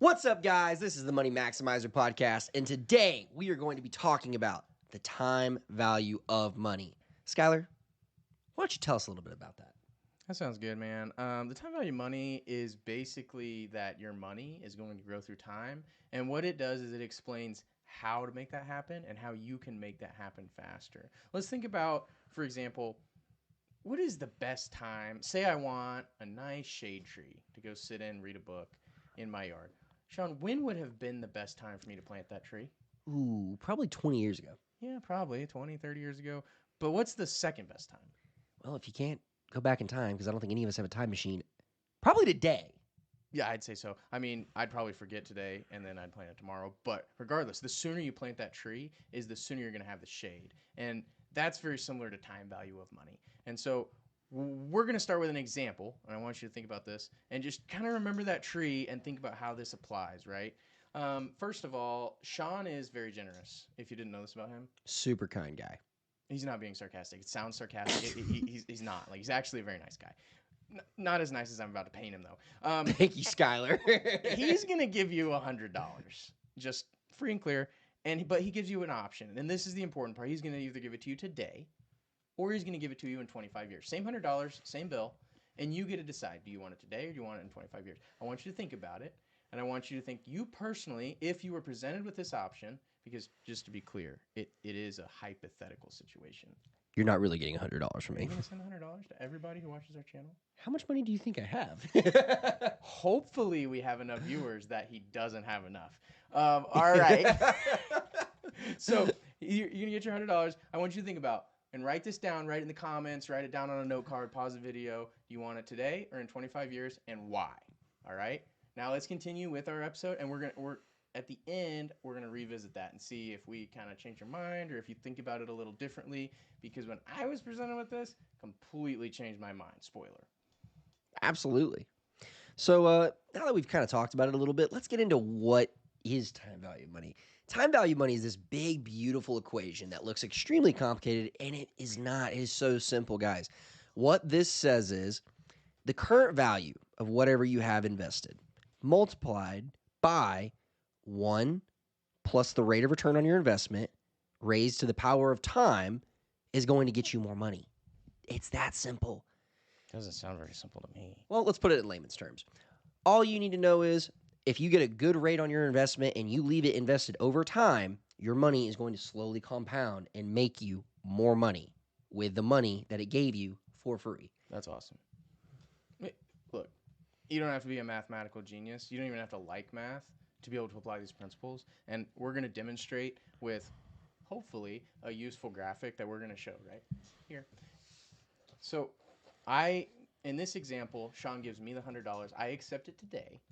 What's up, guys? This is the Money Maximizer podcast, and today we are going to be talking about the time value of money. Skylar, why don't you tell us a little bit about that? That sounds good, man. The time value of money is basically that your money is going to grow through time. And what it does is it explains how to make that happen and how you can make that happen faster. Let's think about, for example, what is the best time? Say I want a nice shade tree to go sit in, read a book in my yard. Sean, when would have been the best time for me to plant that tree? Ooh, probably 20 years ago. Yeah, probably 20, 30 years ago. But what's the second best time? Well, if you can't go back in time, because I don't think any of us have a time machine, probably today. Yeah, I'd say so. I mean, I'd probably forget today and then I'd plant it tomorrow. But regardless, the sooner you plant that tree is the sooner you're going to have the shade. And that's very similar to time value of money. And so we're going to start with an example. And I want you to think about this and just kind of remember that tree and think about how this applies, right? First of all, Sean is very generous. If you didn't know this about him, Super kind guy. he's not being sarcastic. It sounds sarcastic. He's not. Like, he's actually a very nice guy. Not as nice as I'm about to paint him, though. Thank you, Skylar. He's gonna give you $100, just free and clear. But he gives you an option, and this is the important part. He's gonna either give it to you today, or he's gonna give it to you in 25 years. Same $100, same bill, and you get to decide: do you want it today or do you want it in 25 years? I want you to think about it, and I want you to think you personally, if you were presented with this option, because just to be clear, it is a hypothetical situation. You're not really getting $100 from Are you me. gonna send $100 to everybody who watches our channel? How much money do you think I have? Hopefully, we have enough viewers that he doesn't have enough. All right. So you're gonna get your $100. I want you to think about and write this down. Write it in the comments. Write it down on a note card. Pause the video. Do you want it today or in 25 years, and why? All right. Now let's continue with our episode, and we're at the end, we're going to revisit that and see if we kind of change your mind or if you think about it a little differently. Because when I was presented with this, completely changed my mind. Spoiler. Absolutely. So now that we've kind of talked about it a little bit, let's get into what is time value of money. Time value of money is this big, beautiful equation that looks extremely complicated, and it is not. It is so simple, guys. What this says is the current value of whatever you have invested multiplied by 1 plus the rate of return on your investment raised to the power of time is going to get you more money. It's that simple. Doesn't sound very simple to me. Well, let's put it in layman's terms. All you need to know is if you get a good rate on your investment and you leave it invested over time, your money is going to slowly compound and make you more money with the money that it gave you for free. That's awesome. Look, you don't have to be a mathematical genius. You don't even have to like math to be able to apply these principles. And we're going to demonstrate with, hopefully, a useful graphic that we're going to show right here. So in this example, Sean gives me the $100. I accept it today,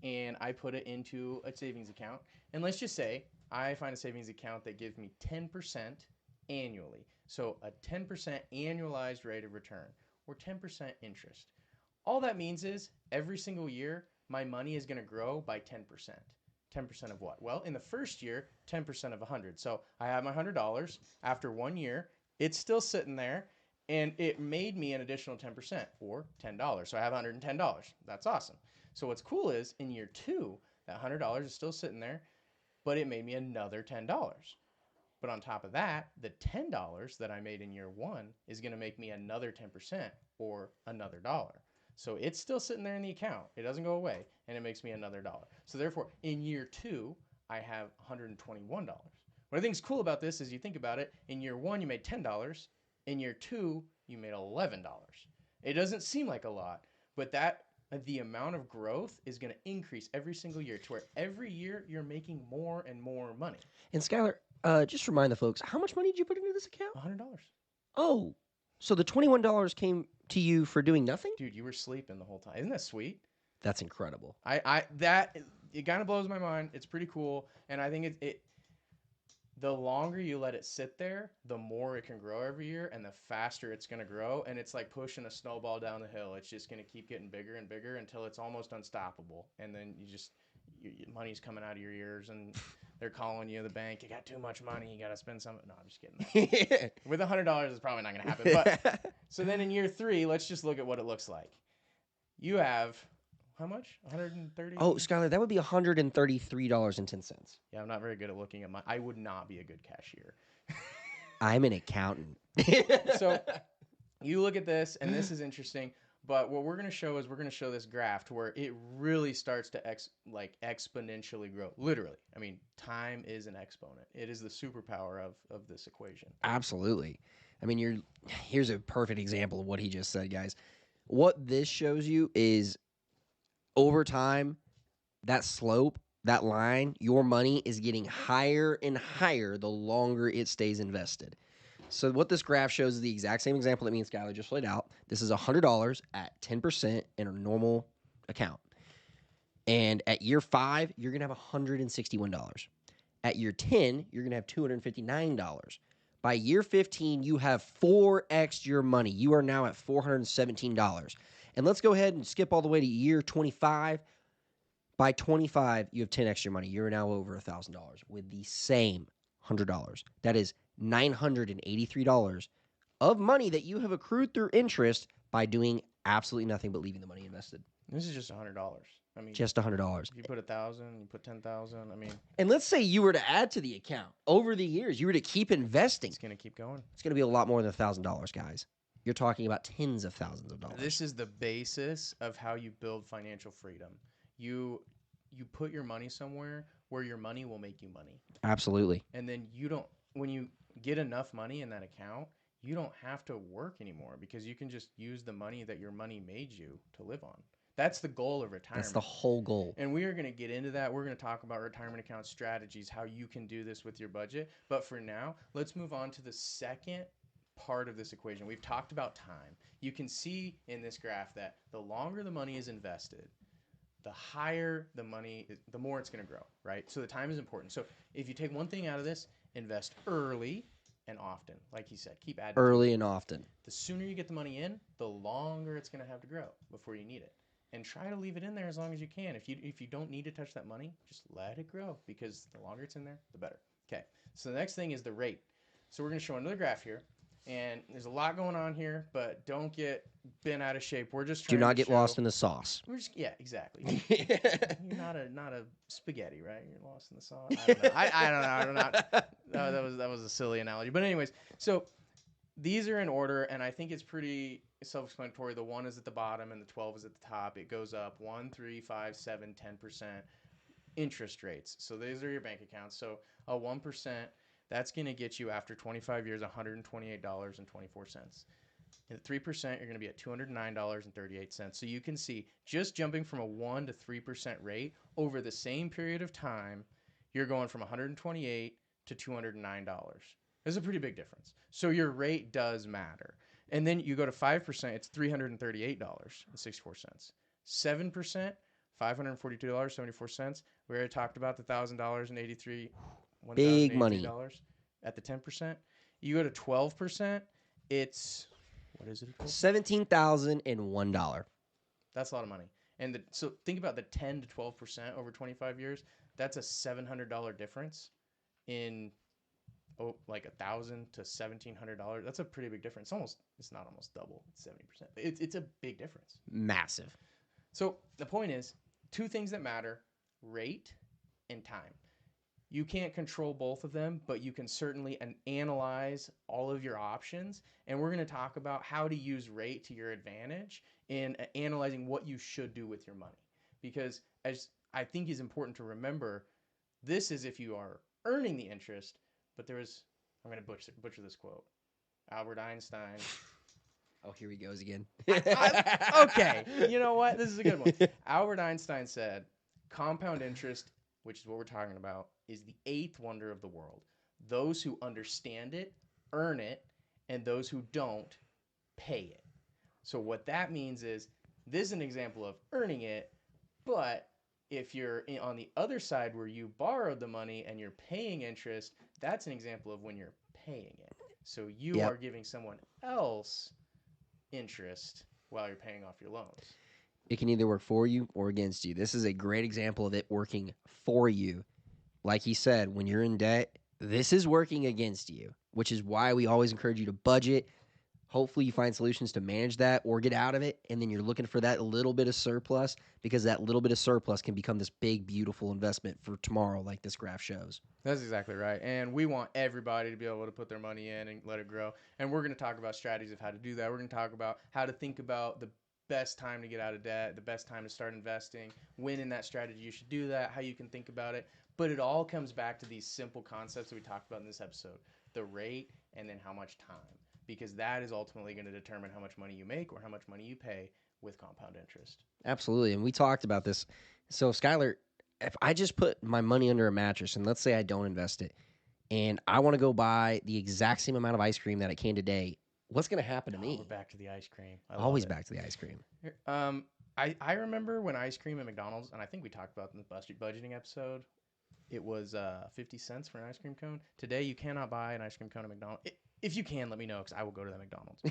and I put it into a savings account. And let's just say I find a savings account that gives me 10% annually. So a 10% annualized rate of return, or 10% interest. All that means is every single year, my money is going to grow by 10%. 10% of what? Well, in the first year, 10% of 100. So I have my $100. After 1 year, it's still sitting there, and it made me an additional 10% or $10. So I have $110. That's awesome. So what's cool is in year 2, that $100 is still sitting there, but it made me another $10. But on top of that, the $10 that I made in year 1 is going to make me another 10% or another dollar. So it's still sitting there in the account. It doesn't go away, and it makes me another dollar. So therefore, in year 2, I have $121. What I think is cool about this is you think about it. In year 1, you made $10. In year 2, you made $11. It doesn't seem like a lot, but the amount of growth is going to increase every single year to where every year you're making more and more money. And Skylar, just remind the folks, how much money did you put into this account? $100. Oh, so the $21 came to you for doing nothing? Dude, you were sleeping the whole time. Isn't that sweet? That's incredible. It kind of blows my mind. It's pretty cool, and I think the longer you let it sit there, the more it can grow every year, and the faster it's going to grow. And it's like pushing a snowball down the hill. It's just going to keep getting bigger and bigger until it's almost unstoppable. And then your money's coming out of your ears, and they're calling you the bank. You got too much money. You got to spend some. No, I'm just kidding. With $100, it's probably not going to happen. But so then in year 3, let's just look at what it looks like. You have How much? 130? Oh, Skylar, that would be $133.10. Yeah, I'm not very good at looking at my. I would not be a good cashier. I'm an accountant. So you look at this, and this is interesting. But what we're going to show is we're going to show this graph to where it really starts to exponentially grow. Literally, I mean, time is an exponent. It is the superpower of this equation. Absolutely. I mean, here's a perfect example of what he just said, guys. What this shows you is over time, that slope, that line, your money is getting higher and higher the longer it stays invested. So what this graph shows is the exact same example that me and Skylar just laid out. This is $100 at 10% in a normal account. And at year 5, you're going to have $161. At year 10, you're going to have $259. By year 15, you have 4x your money. You are now at $417. And let's go ahead and skip all the way to year 25. By 25, you have 10x your money. You're now over $1,000 with the same $100. That is $983 of money that you have accrued through interest by doing absolutely nothing but leaving the money invested. This is just $100. I mean, Just $100. if you put 1,000, you put 10,000. I mean, And let's say you were to add to the account over the years, you were to keep investing. it's going to keep going. It's going to be a lot more than $1,000, guys. You're talking about tens of thousands of dollars. This is the basis of how you build financial freedom. You put your money somewhere where your money will make you money. Absolutely. And then when you get enough money in that account, you don't have to work anymore because you can just use the money that your money made you to live on. That's the goal of retirement. That's the whole goal. And we are going to get into that. We're going to talk about retirement account strategies, how you can do this with your budget. But for now, let's move on to the second part of this equation. We've talked about time. You can see in this graph that the longer the money is invested, the higher the money, the more it's going to grow, right? So the time is important. So if you take one thing out of this, invest early and often. Like he said, keep adding. Early and often. The sooner you get the money in, the longer it's going to have to grow before you need it. And try to leave it in there as long as you can. If you don't need to touch that money, just let it grow because the longer it's in there, the better. Okay. So the next thing is the rate. So we're going to show another graph here. And there's a lot going on here, but don't get bent out of shape. We're just trying Do not to get show, lost in the sauce. yeah, exactly. You're not a spaghetti, right? You're lost in the sauce. I don't know. No, that was a silly analogy. But anyways, so these are in order, and I think it's pretty self-explanatory. The 1 is at the bottom, and the 12 is at the top. It goes up 1, 3, 5, 7, 10% interest rates. So these are your bank accounts. So a 1%, that's going to get you after 25 years $128.24. At 3%, you're going to be at $209.38. So you can see just jumping from a 1 to 3% rate over the same period of time, you're going from $128 to $209. There's a pretty big difference. So your rate does matter. And then you go to 5%, it's $338.64. 7%, $542.74. We already talked about the $1,000 and Big money. At the 10%. You go to 12%, it's, what is it? $17,001. That's a lot of money. And so think about the 10 to 12% over 25 years. That's a $700 difference in like $1,000 to $1,700. That's a pretty big difference. It's not almost double. It's 70%. It's a big difference. Massive. So the point is, two things that matter: rate and time. You can't control both of them, but you can certainly analyze all of your options. And we're going to talk about how to use rate to your advantage in analyzing what you should do with your money. Because as I think is important to remember, this is if you are earning the interest, but I'm going to butcher this quote. Albert Einstein. Oh, here he goes again. Okay, you know what? This is a good one. Albert Einstein said, compound interest, which is what we're talking about, is the 8th wonder of the world. Those who understand it, earn it, and those who don't, pay it. So what that means is, this is an example of earning it, but if you're on the other side where you borrowed the money and you're paying interest, that's an example of when you're paying it. So you are giving someone else interest while you're paying off your loans. It can either work for you or against you. This is a great example of it working for you. Like he said, when you're in debt, this is working against you, which is why we always encourage you to budget, Hopefully you find solutions to manage that or get out of it, and then you're looking for that little bit of surplus, because that little bit of surplus can become this big, beautiful investment for tomorrow, like this graph shows. That's exactly right. And we want everybody to be able to put their money in and let it grow. And we're going to talk about strategies of how to do that. We're going to talk about how to think about the best time to get out of debt, the best time to start investing, when in that strategy you should do that, how you can think about it. But it all comes back to these simple concepts that we talked about in this episode: the rate and then how much time. Because that is ultimately going to determine how much money you make or how much money you pay with compound interest. Absolutely. And we talked about this. So, Skylar, if I just put my money under a mattress and let's say I don't invest it and I want to go buy the exact same amount of ice cream that I can today, what's going to happen to me? We're back to the ice cream. Always back to the ice cream. I remember when ice cream at McDonald's, and I think we talked about in the budgeting episode, it was 50 cents for an ice cream cone. Today, you cannot buy an ice cream cone at McDonald's. If you can, let me know because I will go to that McDonald's.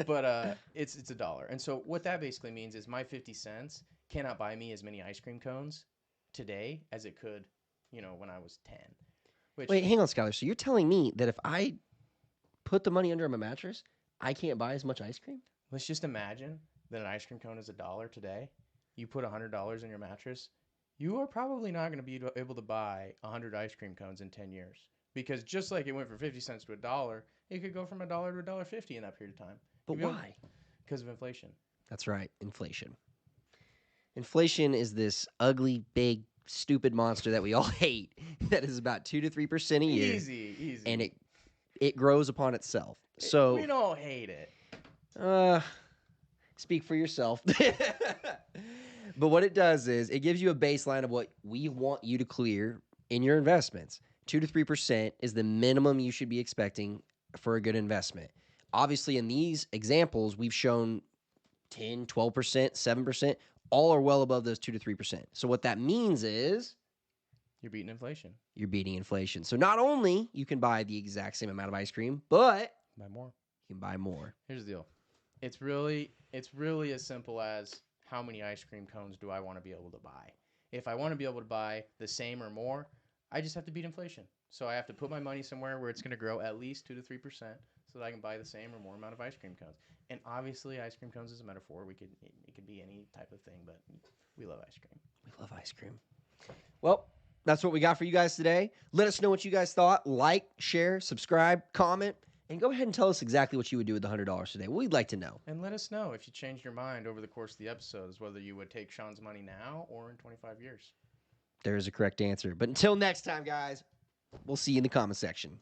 But it's $1. And so what that basically means is my 50 cents cannot buy me as many ice cream cones today as it could, when I was 10. Wait, hang on, Skylar. So you're telling me that if I put the money under my mattress, I can't buy as much ice cream? Let's just imagine that an ice cream cone is $1 today. You put $100 in your mattress. You are probably not going to be able to buy 100 ice cream cones in 10 years. Because just like it went from 50 cents to $1, it could go from $1 to $1.50 in that period of time. But why? Because of inflation. That's right, inflation. Inflation is this ugly, big, stupid monster that we all hate that is about 2 to 3% a year. Easy. And it grows upon itself. So we don't hate it. Speak for yourself. But what it does is it gives you a baseline of what we want you to clear in your investments. 2 to 3% is the minimum you should be expecting for a good investment. Obviously, in these examples, we've shown 10, 12%, 7%. All are well above those 2 to 3%. So what that means is you're beating inflation. You're beating inflation. So not only you can buy the exact same amount of ice cream, but buy more. You can buy more. Here's the deal. It's really as simple as how many ice cream cones do I want to be able to buy? If I want to be able to buy the same or more, I just have to beat inflation. So I have to put my money somewhere where it's going to grow at least 2 to 3% so that I can buy the same or more amount of ice cream cones. And obviously, ice cream cones is a metaphor. It could be any type of thing, but we love ice cream. We love ice cream. Well, that's what we got for you guys today. Let us know what you guys thought. Like, share, subscribe, comment, and go ahead and tell us exactly what you would do with the $100 today. We'd like to know. And let us know if you changed your mind over the course of the episodes, whether you would take Sean's money now or in 25 years. There is a correct answer. But until next time, guys, we'll see you in the comment section.